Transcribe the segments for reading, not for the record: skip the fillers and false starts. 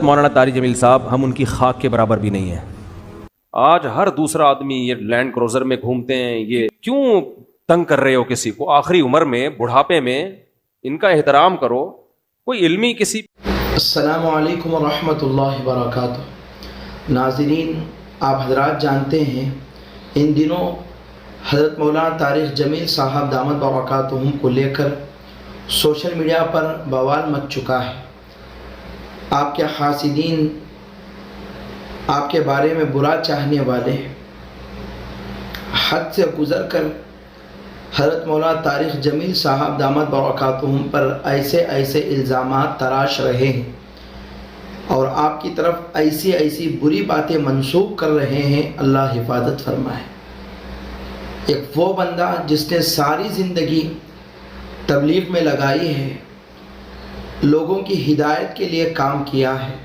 مولانا طارق جمیل صاحب ہم ان کی خاک کے برابر بھی نہیں ہیں. آج ہر دوسرا آدمی یہ لینڈ کروزر میں گھومتے ہیں. یہ کیوں تنگ کر رہے ہو کسی کو؟ آخری عمر میں، بڑھاپے میں ان کا احترام کرو. کوئی علمی کسی. السلام علیکم ورحمۃ اللہ وبرکاتہ. ناظرین، آپ حضرات جانتے ہیں ان دنوں حضرت مولانا طارق جمیل صاحب دامت برکاتہم کو لے کر سوشل میڈیا پر بوال مچ چکا ہے. آپ کے حاسدین، آپ کے بارے میں برا چاہنے والے حد سے گزر کر حضرت مولانا طارق جمیل صاحب دامت برکاتہم پر ایسے الزامات تراش رہے ہیں اور آپ کی طرف ایسی بری باتیں منسوب کر رہے ہیں. اللہ حفاظت فرمائے. ایک وہ بندہ جس نے ساری زندگی تبلیغ میں لگائی ہے، لوگوں کی ہدایت کے لیے کام کیا ہے.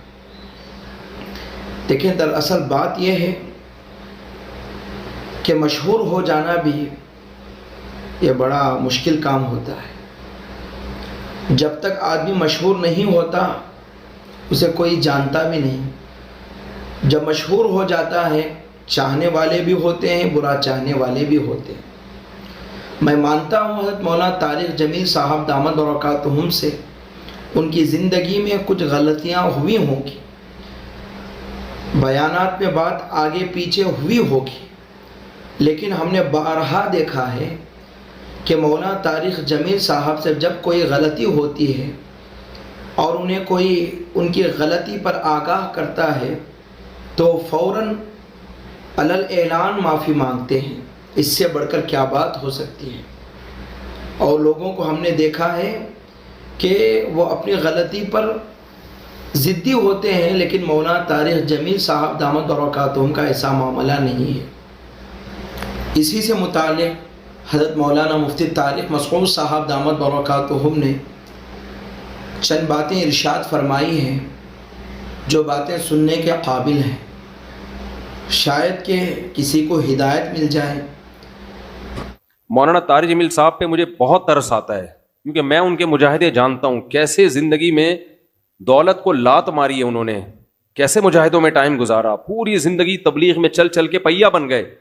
دیکھیں، دراصل بات یہ ہے کہ مشہور ہو جانا بھی یہ بڑا مشکل کام ہوتا ہے. جب تک آدمی مشہور نہیں ہوتا اسے کوئی جانتا بھی نہیں. جب مشہور ہو جاتا ہے، چاہنے والے بھی ہوتے ہیں، برا چاہنے والے بھی ہوتے ہیں. میں مانتا ہوں حضرت مولانا طارق جمیل صاحب دامت برکاتہم سے ان کی زندگی میں کچھ غلطیاں ہوئی ہوں گی، بیانات میں بات آگے پیچھے ہوئی ہوگی، لیکن ہم نے بارہا دیکھا ہے کہ مولانا طارق جمیل صاحب سے جب کوئی غلطی ہوتی ہے اور انہیں کوئی ان کی غلطی پر آگاہ کرتا ہے تو فوراً علل اعلان معافی مانگتے ہیں. اس سے بڑھ کر کیا بات ہو سکتی ہے؟ اور لوگوں کو ہم نے دیکھا ہے کہ وہ اپنی غلطی پر ضدی ہوتے ہیں، لیکن مولانا طارق جمیل صاحب دامت برکاتہم کا ایسا معاملہ نہیں ہے. اسی سے متعلق حضرت مولانا مفتی طارق مسعود صاحب دامت برکاتہم نے چند باتیں ارشاد فرمائی ہیں جو باتیں سننے کے قابل ہیں، شاید کہ کسی کو ہدایت مل جائے. مولانا طارق جمیل صاحب پہ مجھے بہت ترس آتا ہے، کیونکہ میں ان کے مجاہدے جانتا ہوں. کیسے زندگی میں دولت کو لات ماری ہے انہوں نے، کیسے مجاہدوں میں ٹائم گزارا، پوری زندگی تبلیغ میں چل چل کے پہیا بن گئے.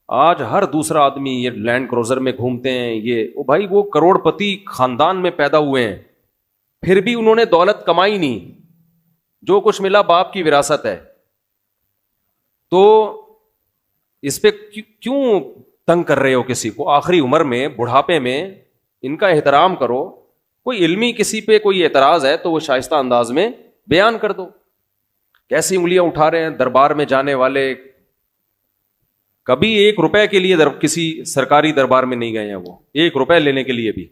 آج ہر دوسرا آدمی یہ لینڈ کروزر میں گھومتے ہیں. یہ بھائی وہ کروڑ پتی خاندان میں پیدا ہوئے ہیں، پھر بھی انہوں نے دولت کمائی نہیں. جو کچھ ملا باپ کی وراثت ہے. تو اس پہ کیوں تنگ کر رہے ہو کسی کو؟ آخری عمر میں، بڑھاپے میں ان کا احترام کرو. کوئی علمی کسی پہ کوئی اعتراض ہے تو وہ شائستہ انداز میں بیان کر دو. کیسی انگلیاں اٹھا رہے ہیں دربار میں جانے والے. کبھی 1 روپے کے لیے کسی سرکاری دربار میں نہیں گئے ہیں. وہ 1 روپے لینے کے لیے بھی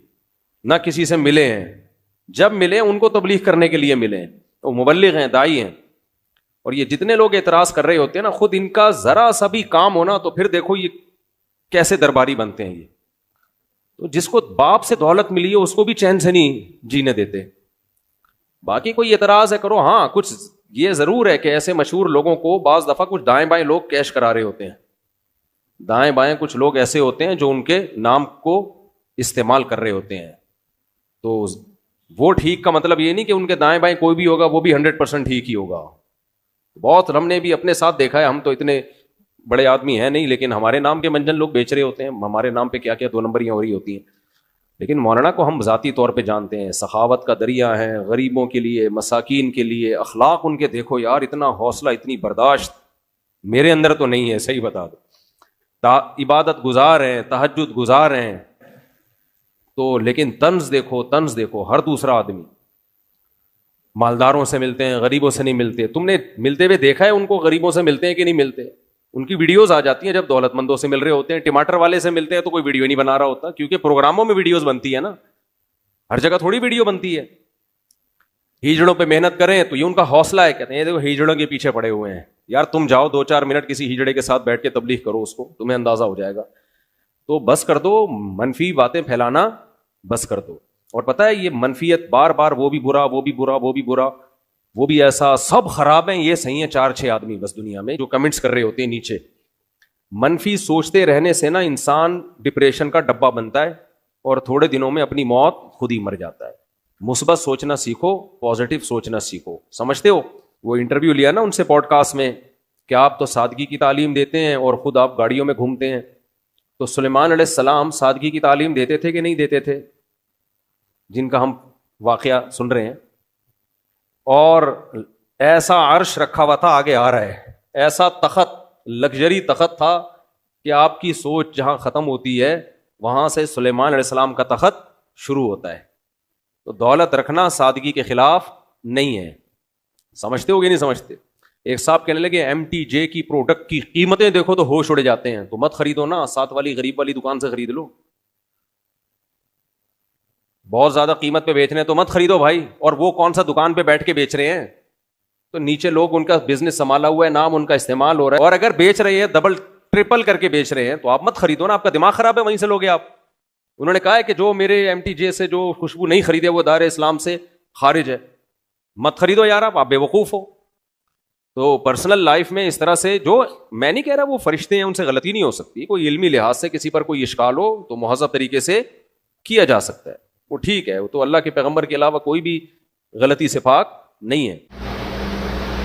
نہ کسی سے ملے ہیں. جب ملے ان کو تبلیغ کرنے کے لیے ملے. وہ مبلغ ہیں، داعی ہیں. اور یہ جتنے لوگ اعتراض کر رہے ہوتے ہیں نا، خود ان کا ذرا سا بھی کام ہونا تو پھر دیکھو یہ کیسے درباری بنتے ہیں. یہ تو جس کو باپ سے دولت ملی ہے اس کو بھی چین سے نہیں جینے دیتے. باقی کوئی اعتراض ہے کرو. ہاں، کچھ یہ ضرور ہے کہ ایسے مشہور لوگوں کو بعض دفعہ کچھ دائیں بائیں لوگ کیش کرا رہے ہوتے ہیں. دائیں بائیں کچھ لوگ ایسے ہوتے ہیں جو ان کے نام کو استعمال کر رہے ہوتے ہیں. تو وہ ٹھیک کا مطلب یہ نہیں کہ ان کے دائیں بائیں کوئی بھی ہوگا وہ بھی 100% ٹھیک ہی ہوگا. بہت ہم نے بھی اپنے ساتھ دیکھا ہے. ہم تو اتنے بڑے آدمی ہیں نہیں، لیکن ہمارے نام کے منجن لوگ بیچ رہے ہوتے ہیں. ہمارے نام پہ کیا کیا 2 نمبریاں ہو رہی ہوتی ہیں. لیکن مولانا کو ہم ذاتی طور پہ جانتے ہیں، سخاوت کا دریا ہے، غریبوں کے لیے، مساکین کے لیے. اخلاق ان کے دیکھو یار، اتنا حوصلہ، اتنی برداشت میرے اندر تو نہیں ہے، صحیح بتا دو. عبادت گزار ہیں، تہجد گزار ہیں. تو لیکن طنز دیکھو. ہر دوسرا آدمی مالداروں سے ملتے ہیں، غریبوں سے نہیں ملتے. تم نے ملتے ہوئے دیکھا ہے ان کو؟ غریبوں سے ملتے ہیں کہ نہیں ملتے؟ ان کی ویڈیوز آ جاتی ہیں جب دولت مندوں سے مل رہے ہوتے ہیں. ٹماٹر والے سے ملتے ہیں تو کوئی ویڈیو نہیں بنا رہا ہوتا، کیونکہ پروگراموں میں ویڈیوز بنتی ہے نا، ہر جگہ تھوڑی ویڈیو بنتی ہے. ہیجڑوں پہ محنت کریں تو یہ ان کا حوصلہ ہے. کہتے ہیں دیکھو ہیجڑوں کے پیچھے پڑے ہوئے ہیں. یار تم جاؤ 2-4 منٹ کسی ہیجڑے کے ساتھ بیٹھ کے تبلیغ کرو، اس کو تمہیں اندازہ ہو جائے گا. تو بس کر دو منفی باتیں پھیلانا، بس کر دو. اور پتہ ہے یہ منفیت بار بار، وہ بھی برا، وہ بھی برا، وہ بھی برا، وہ بھی ایسا، سب خراب ہیں، یہ صحیح ہیں 4-6 آدمی بس دنیا میں جو کمنٹس کر رہے ہوتے ہیں نیچے. منفی سوچتے رہنے سے نا انسان ڈپریشن کا ڈبہ بنتا ہے اور تھوڑے دنوں میں اپنی موت خود ہی مر جاتا ہے. مثبت سوچنا سیکھو, پازیٹیو سوچنا سیکھو. سمجھتے ہو وہ انٹرویو لیا نا ان سے پوڈ کاسٹ میں کہ آپ تو سادگی کی تعلیم دیتے ہیں اور خود آپ گاڑیوں میں گھومتے ہیں. تو سلیمان علیہ السلام سادگی کی تعلیم دیتے تھے کہ نہیں دیتے تھے, جن کا ہم واقعہ سن رہے ہیں؟ اور ایسا عرش رکھا ہوا تھا, آگے آ رہا ہے, ایسا تخت, لگژری تخت تھا کہ آپ کی سوچ جہاں ختم ہوتی ہے وہاں سے سلیمان علیہ السلام کا تخت شروع ہوتا ہے. تو دولت رکھنا سادگی کے خلاف نہیں ہے. سمجھتے ہو گے نہیں سمجھتے؟ ایک صاحب کہنے لگے ایم ٹی جے کی پروڈکٹ کی قیمتیں دیکھو تو ہوش اڑ جاتے ہیں, تو مت خریدو نا, ساتھ والی غریب والی دکان سے خرید لو. بہت زیادہ قیمت پہ بیچ رہے ہیں تو مت خریدو بھائی. اور وہ کون سا دکان پہ بیٹھ کے بیچ رہے ہیں؟ تو نیچے لوگ ان کا بزنس سنبھالا ہوا ہے, نام ان کا استعمال ہو رہا ہے, اور اگر بیچ رہے ہیں ڈبل ٹرپل کر کے بیچ رہے ہیں تو آپ مت خریدو نا, آپ کا دماغ خراب ہے, وہیں سے لوگے آپ. انہوں نے کہا ہے کہ جو میرے ایم ٹی جے سے جو خوشبو نہیں خریدے وہ دار اسلام سے خارج ہے, مت خریدو یار, آپ بے وقوف ہو. تو پرسنل لائف میں اس طرح سے, جو میں نہیں کہہ رہا وہ فرشتے ہیں ان سے غلطی نہیں ہو سکتی, کوئی علمی لحاظ سے کسی پر کوئی اشکال ہو تو مہذب طریقے سے کیا جا سکتا ہے, وہ ٹھیک ہے, وہ تو اللہ کے پیغمبر کے علاوہ کوئی بھی غلطی سے پاک نہیں ہے.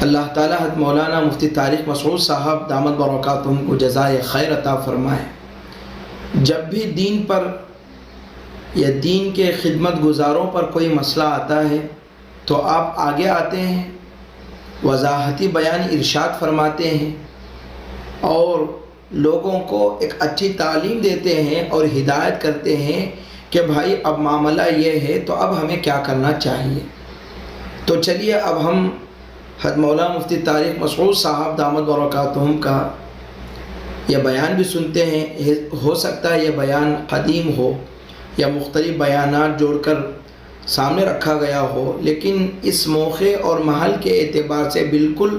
اللہ تعالیٰ حضرت مولانا مفتی طارق مسعود صاحب دامت برکاتہم کو جزائے خیر عطا فرمائے. جب بھی دین پر یا دین کے خدمت گزاروں پر کوئی مسئلہ آتا ہے تو آپ آگے آتے ہیں, وضاحتی بیان ارشاد فرماتے ہیں اور لوگوں کو ایک اچھی تعلیم دیتے ہیں اور ہدایت کرتے ہیں کہ بھائی اب معاملہ یہ ہے تو اب ہمیں کیا کرنا چاہیے. تو چلیے اب ہم حضرت مولانا مفتی طارق مسعود صاحب دامت برکاتہم کا یہ بیان بھی سنتے ہیں. ہو سکتا ہے یہ بیان قدیم ہو یا مختلف بیانات جوڑ کر سامنے رکھا گیا ہو, لیکن اس موقع اور محل کے اعتبار سے بالکل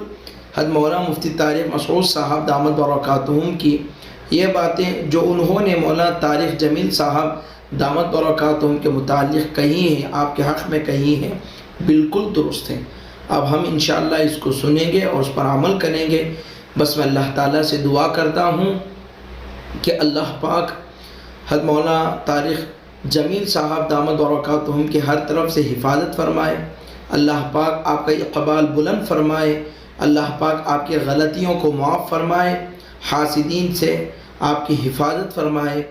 حضرت مولانا مفتی طارق مسعود صاحب دامت برکاتہم کی یہ باتیں جو انہوں نے مولانا طارق جمیل صاحب دامت برکاتہم کے متعلق کہی ہیں, آپ کے حق میں کہی ہیں, بالکل درست ہیں. اب ہم انشاءاللہ اس کو سنیں گے اور اس پر عمل کریں گے. بس میں اللہ تعالیٰ سے دعا کرتا ہوں کہ اللہ پاک حضرت مولانا طارق جمیل صاحب دامت برکاتہم کی ہر طرف سے حفاظت فرمائے. اللہ پاک آپ کا اقبال بلند فرمائے. اللہ پاک آپ کی غلطیوں کو معاف فرمائے, حاسدین سے آپ کی حفاظت فرمائے.